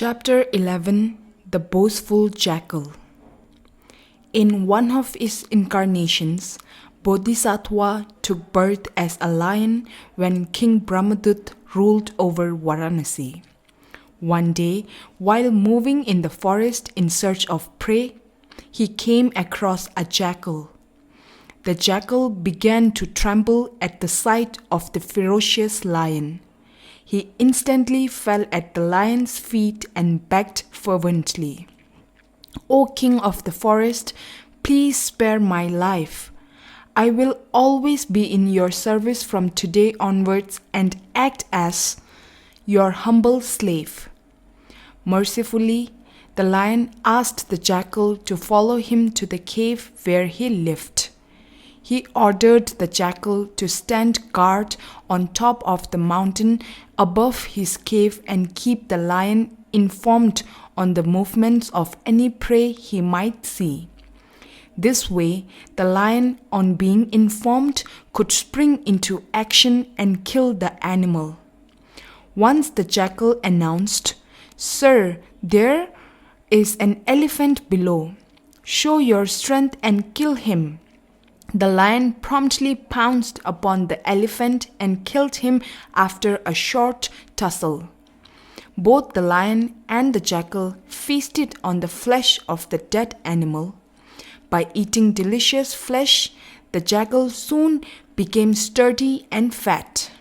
Chapter 11 The Boastful Jackal. In one of his incarnations, Bodhisattva took birth as a lion when King Brahmadut ruled over Varanasi. One day, while moving in the forest in search of prey, he came across a jackal. The jackal began to tremble at the sight of the ferocious lion. He instantly fell at the lion's feet and begged fervently, "O king of the forest, please spare my life. I will always be in your service from today onwards and act as your humble slave." Mercifully, the lion asked the jackal to follow him to the cave where he lived. He ordered the jackal to stand guard on top of the mountain above his cave and keep the lion informed on the movements of any prey he might see. This way, the lion, on being informed, could spring into action and kill the animal. Once the jackal announced, "Sir, there is an elephant below. Show your strength and kill him." The lion promptly pounced upon the elephant and killed him after a short tussle. Both the lion and the jackal feasted on the flesh of the dead animal. By eating delicious flesh, the jackal soon became sturdy and fat.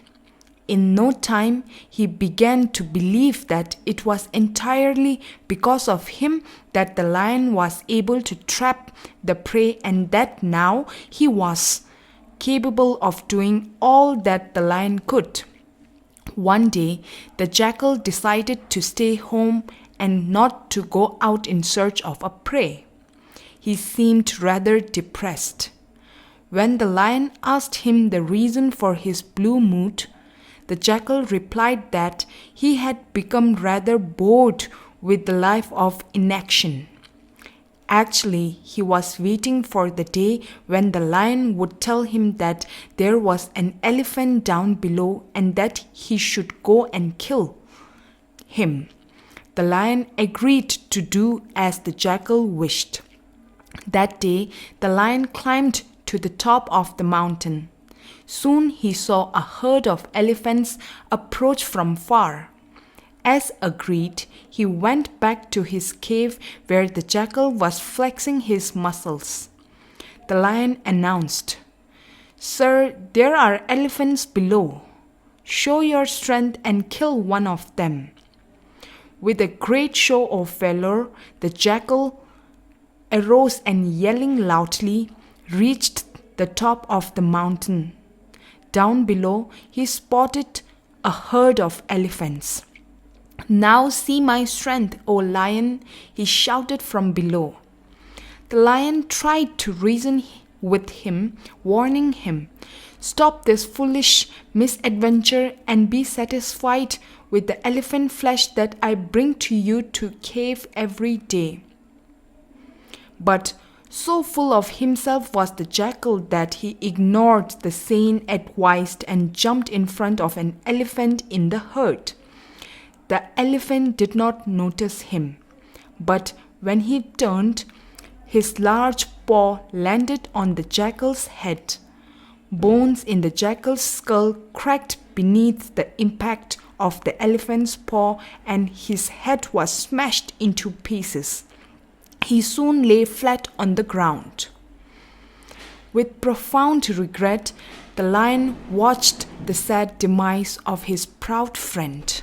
In no time, he began to believe that it was entirely because of him that the lion was able to trap the prey and that now he was capable of doing all that the lion could. One day, the jackal decided to stay home and not to go out in search of a prey. He seemed rather depressed. When the lion asked him the reason for his blue mood, the jackal replied that he had become rather bored with the life of inaction. Actually, he was waiting for the day when the lion would tell him that there was an elephant down below and that he should go and kill him. The lion agreed to do as the jackal wished. That day, the lion climbed to the top of the mountain. Soon he saw a herd of elephants approach from far. As agreed, he went back to his cave where the jackal was flexing his muscles. The lion announced, "Sir, there are elephants below. Show your strength and kill one of them." With a great show of valor, the jackal arose and, yelling loudly, reached the top of the mountain. Down below, he spotted a herd of elephants. "Now see my strength, O lion," he shouted from below. The lion tried to reason with him, warning him, "Stop this foolish misadventure and be satisfied with the elephant flesh that I bring to you to cave every day." But so full of himself was the jackal that he ignored the sane advice and jumped in front of an elephant in the herd. The elephant did not notice him, but when he turned, his large paw landed on the jackal's head. Bones in the jackal's skull cracked beneath the impact of the elephant's paw and his head was smashed into pieces. He soon lay flat on the ground. With profound regret, the lion watched the sad demise of his proud friend.